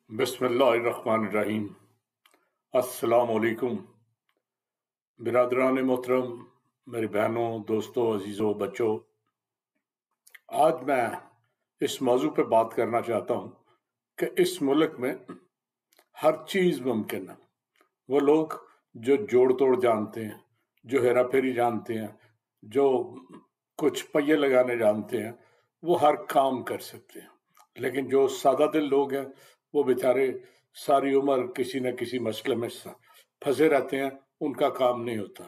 बिस्मिल्लाहिर्रहमानिर्रहीम। अस्सलाम वालेकुम बिरादरान मोहतरम, मेरी बहनों, दोस्तों, अजीज़ों, बच्चों। आज मैं इस मौजू पे बात करना चाहता हूँ कि इस मुल्क में हर चीज़ मुमकिन है। वो लोग जो जोड़ तोड़ जानते हैं, जो हेरा फेरी जानते हैं, जो कुछ पहिए लगाने जानते हैं, वो हर काम कर सकते हैं। लेकिन जो सादा दिल लोग हैं, वो बेचारे सारी उम्र किसी न किसी मसले में फंसे रहते हैं, उनका काम नहीं होता।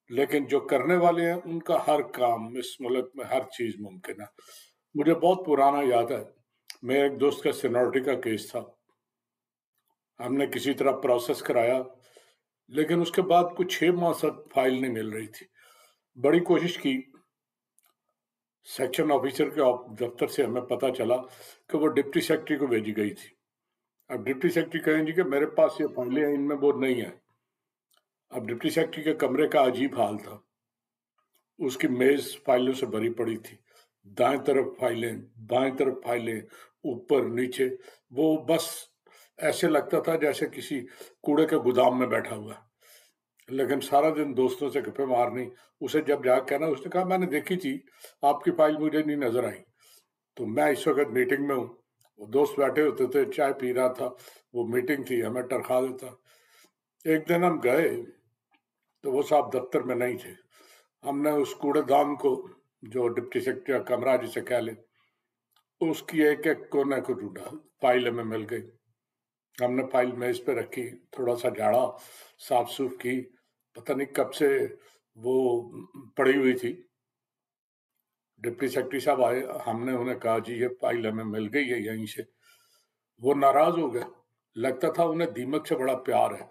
लेकिन जो करने वाले हैं, उनका हर काम, इस मुल्क में हर चीज़ मुमकिन है। मुझे बहुत पुराना याद है, मेरे एक दोस्त का सीनियरिटी का केस था। हमने किसी तरह प्रोसेस कराया, लेकिन उसके बाद कुछ 6 माह तक फाइल नहीं मिल रही थी। बड़ी कोशिश की, सेक्शन ऑफिसर के दफ्तर से हमें पता चला कि वो डिप्टी सेक्रेटरी को भेजी गई थी। अब डिप्टी सेक्रेटरी कहेंगे कि मेरे पास ये फाइलें हैं, इनमें वो नहीं है। अब डिप्टी सेक्रेटरी के कमरे का अजीब हाल था। उसकी मेज फाइलों से भरी पड़ी थी, दाएं तरफ फाइलें, बाएं तरफ फाइलें, ऊपर नीचे। वो बस ऐसे लगता था जैसे किसी कूड़े के गोदाम में बैठा हुआ। लेकिन सारा दिन दोस्तों से गप्पे मारनी। उसे जब जाके कहना, उसने कहा मैंने देखी थी, आपकी फाइल मुझे नहीं नजर आई। तो मैं इस वक्त मीटिंग में हूँ, वो दोस्त बैठे होते थे, चाय पी रहा था, वो मीटिंग थी, हमें टरखा देता। एक दिन हम गए तो वो साहब दफ्तर में नहीं थे। हमने उस कूड़ेदान को, जो डिप्टी सेक्रेटरी का कमरा जिसे कह ले, उसकी एक एक कोने को ढूंढा, फाइल हमें मिल गई। हमने फाइल मेज पे रखी, थोड़ा सा झाड़ा, साफ सूफ की, पता नहीं कब से वो पड़ी हुई थी। डिप्टी सेक्रेटरी साहब आए, हमने उन्हें कहा जी ये फाइल हमें मिल गई है यहीं से। वो नाराज हो गए। लगता था उन्हें दीमक से बड़ा प्यार है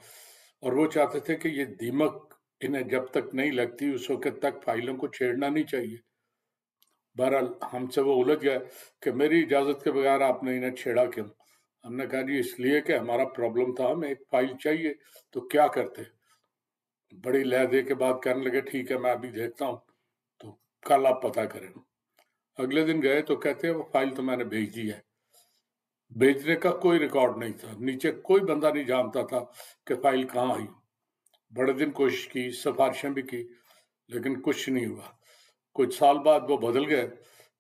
और वो चाहते थे कि ये दीमक इन्हें जब तक नहीं लगती उस वक्त तक फाइलों को छेड़ना नहीं चाहिए। बहरहाल हमसे वो उलझ गए कि मेरी इजाजत के बगैर आपने इन्हें छेड़ा क्यों। हमने कहा जी इसलिए कि हमारा प्रॉब्लम था, हमें एक फाइल चाहिए। तो क्या करते? बड़ी लहजे के बाद कहने लगे ठीक है मैं अभी देखता हूँ, तो कल आप पता करें। अगले दिन गए तो कहते हैं वो फाइल तो मैंने भेज दी है। भेजने का कोई रिकॉर्ड नहीं था, नीचे कोई बंदा नहीं जानता था कि फाइल कहाँ आई। बड़े दिन कोशिश की, सिफारिशें भी की, लेकिन कुछ नहीं हुआ। कुछ साल बाद वो बदल गए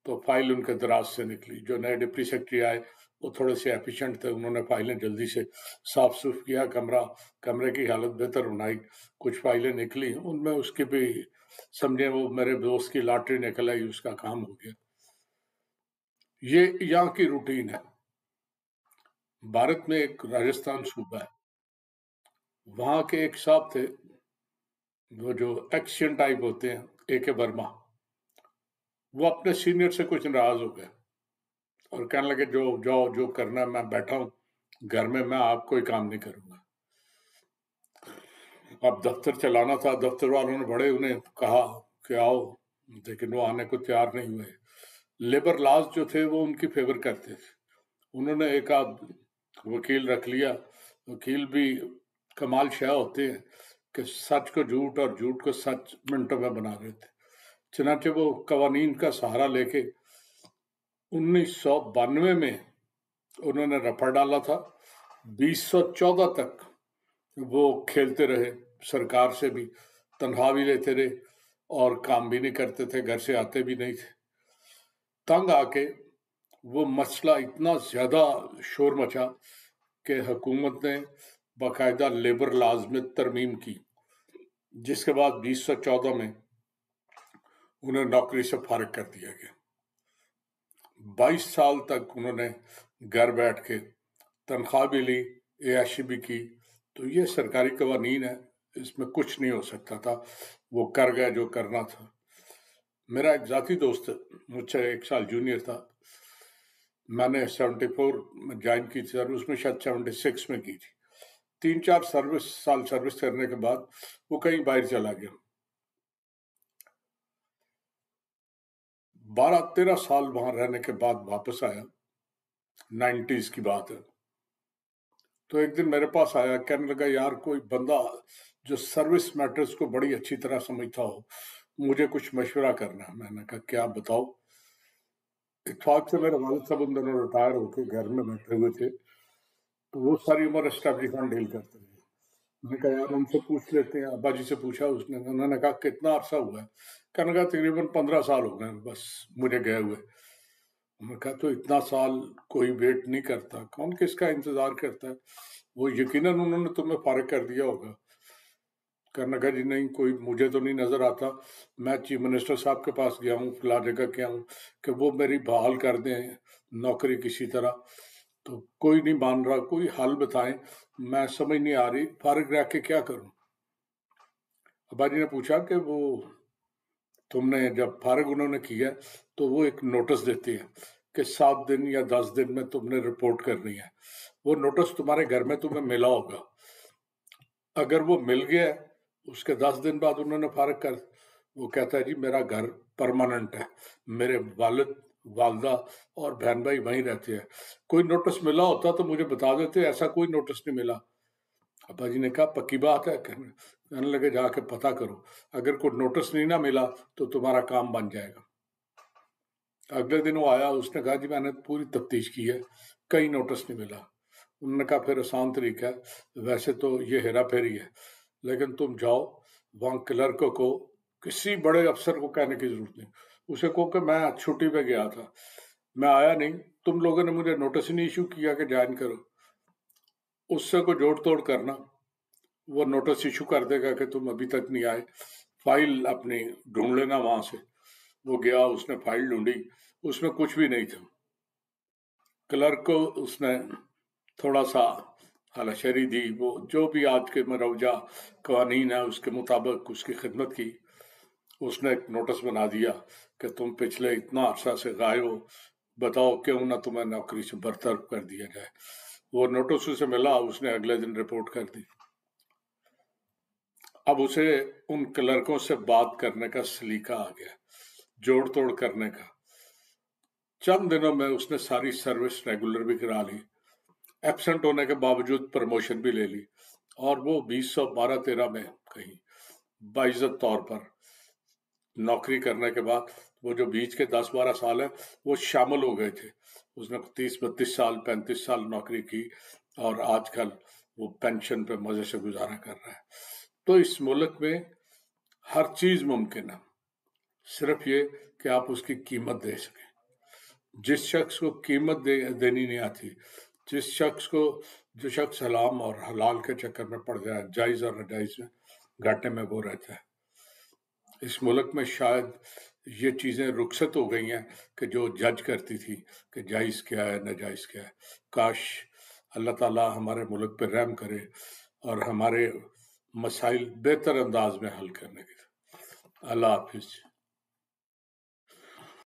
तो फाइल उनके दराज से निकली। जो नए डिप्टी सेक्रेटरी आए वो थोड़े से एफिशिएंट थे, उन्होंने फाइलें जल्दी से साफ सुफ किया, कमरे की हालत बेहतर बनाई। कुछ फाइलें निकली, उनमें उसकी भी समझे वो मेरे दोस्त की लॉटरी निकल आई, उसका काम हो गया। ये यहाँ की रूटीन है। भारत में एक राजस्थान सूबा है, वहां के एक साहब थे, वो जो एक्शन टाइप होते हैं, AK वर्मा। वो अपने सीनियर से कुछ नाराज हो गए और कहने लगे जो जाओ जो करना है, मैं बैठा हूँ घर में, मैं आप कोई काम नहीं करूंगा। अब दफ्तर चलाना था, दफ्तर वालों ने बड़े उन्हें कहा कि आओ, लेकिन वो आने को तैयार नहीं हुए। लेबर लॉज जो थे वो उनकी फेवर करते थे। उन्होंने एक आध वकील रख लिया। वकील भी कमाल शाह होते हैं कि सच को झूठ और झूठ को सच मिनटों में बना देते। चनाचे वो कवानीन का सहारा लेके 1992 में उन्होंने रफा डाला था। 2014 तक वो खेलते रहे, सरकार से भी तनख्वाह भी लेते रहे और काम भी नहीं करते थे, घर से आते भी नहीं थे। तंग आके वो मसला इतना ज्यादा शोर मचा कि हुकूमत ने बाकायदा लेबर लॉज में तरमीम की, जिसके बाद 2014 में उन्हें नौकरी से फारिग कर दिया गया। 22 साल तक उन्होंने घर बैठ के तनख्वाह भी ली, ऐशी भी की। तो ये सरकारी कवानीन है, इसमें कुछ नहीं हो सकता था। वो कर गए जो करना था। मेरा एक जाती दोस्त मुझसे 1 साल जूनियर था। मैंने 74 में ज्वाइन की थी और उसमें शायद 76 में की थी। 3-4 साल सर्विस करने के बाद वो कहीं बाहर चला गया। 12-13 साल वहां रहने के बाद वापस आया, 90s की बात है। तो एक दिन मेरे पास आया, कहने लगा यार कोई बंदा जो सर्विस मैटर्स को बड़ी अच्छी तरह समझता हो, मुझे कुछ मशवरा करना है। मैंने कहा क्या बताओ। इत्तेफाक से मेरे वालिद साहब उन दिनों रिटायर होकर घर में बैठे हुए थे। تو وہ ساری عمر اسٹیبلشمنٹ ڈیل کرتے رہے. میں نے کہا یار ان سے پوچھ لیتے ہیں. ابا جی سے پوچھا, انہوں نے کہا کتنا عرصہ ہوا ہے؟ کہنے کہا تقریباً 15 سال ہو گئے بس مجھے گئے ہوئے. میں نے کہا تو اتنا سال کوئی ویٹ نہیں کرتا, کون کس کا انتظار کرتا ہے؟ وہ یقیناً انہوں نے تمہیں فارغ کر دیا ہوگا. کہنے کہا جی نہیں, کوئی مجھے تو نہیں نظر آتا. میں چیف منسٹر صاحب کے پاس گیا ہوں, فلاں جگہ گیا ہوں کہ وہ میری بحال کر دیں نوکری کسی طرح, تو کوئی نہیں مان رہا. کوئی حل بتائیں, میں سمجھ نہیں آ رہی فارغ رہ کے کیا کروں. ابا جی نے پوچھا کہ وہ تم نے جب فارغ انہوں نے کیا تو وہ ایک نوٹس دیتی ہے کہ 7 دن یا 10 دن میں تم نے رپورٹ کرنی ہے. وہ نوٹس تمہارے گھر میں تمہیں ملا ہوگا. اگر وہ مل گیا اس کے 10 دن بعد انہوں نے فارغ کر, وہ کہتا ہے جی میرا گھر پرماننٹ ہے, میرے والد والدہ اور بہن بھائی وہیں رہتے ہیں, کوئی نوٹس ملا ہوتا تو مجھے بتا دیتے, ایسا کوئی نوٹس نہیں ملا. ابا جی نے کہا پکی بات ہے؟ کہنے لگے جا کے پتہ کرو, اگر کوئی نوٹس نہیں نہ ملا تو تمہارا کام بن جائے گا. اگلے دن وہ آیا, اس نے کہا جی میں نے پوری تفتیش کی ہے, کئی نوٹس نہیں ملا. انہوں نے کہا پھر آسان طریقہ ہے, ویسے تو یہ ہیرا پھیری ہے, لیکن تم جاؤ وہاں کلرک کو, کسی بڑے افسر کو کہنے کی ضرورت نہیں, اسے کہو کہ میں چھٹی پہ گیا تھا, میں آیا نہیں, تم لوگوں نے مجھے نوٹس ہی نہیں ایشو کیا کہ جوائن کرو. اس سے کوئی جوڑ توڑ کرنا, وہ نوٹس ایشو کر دے گا کہ تم ابھی تک نہیں آئے, فائل اپنی ڈھونڈ لینا وہاں سے. وہ گیا, اس نے فائل ڈھونڈی, اس میں کچھ بھی نہیں تھا. کلرک کو اس نے تھوڑا سا ہلاشری دی, وہ جو بھی آج کے مروجہ قوانین ہے اس کے مطابق اس کی خدمت کی. اس نے ایک نوٹس بنا دیا کہ تم پچھلے اتنا عرصہ سے غائب ہو, بتاؤ کیوں نہ تمہیں نوکری سے برطرف کر دیا جائے. وہ نوٹس اسے ملا, اس نے اگلے دن رپورٹ کر دی. اب اسے ان کلرکوں سے بات کرنے کا سلیقہ آ گیا, جوڑ توڑ کرنے کا. چند دنوں میں اس نے ساری سروس ریگولر بھی کرا لی, ایبسنٹ ہونے کے باوجود پروموشن بھی لے لی, اور وہ 1912-13 میں کہیں باعزت طور پر نوکری کرنے کے بعد وہ جو بیچ کے 10-12 سال ہیں وہ شامل ہو گئے تھے. اس نے 30-32 سال 35 سال نوکری کی, اور آج کل وہ پینشن پہ مزے سے گزارا کر رہا ہے. تو اس ملک میں ہر چیز ممکن ہے, صرف یہ کہ آپ اس کی قیمت دے سکیں. جس شخص کو قیمت دینی نہیں آتی, جو شخص حرام اور حلال کے چکر میں پڑ جائے, جائز اور ناجائز میں گھاٹے میں وہ رہتا ہے. اس ملک میں شاید یہ چیزیں رخصت ہو گئی ہیں کہ جو جج کرتی تھی کہ جائز کیا ہے ناجائز کیا ہے. کاش اللہ تعالیٰ ہمارے ملک پہ رحم کرے اور ہمارے مسائل بہتر انداز میں حل کرنے کی. اللہ حافظ.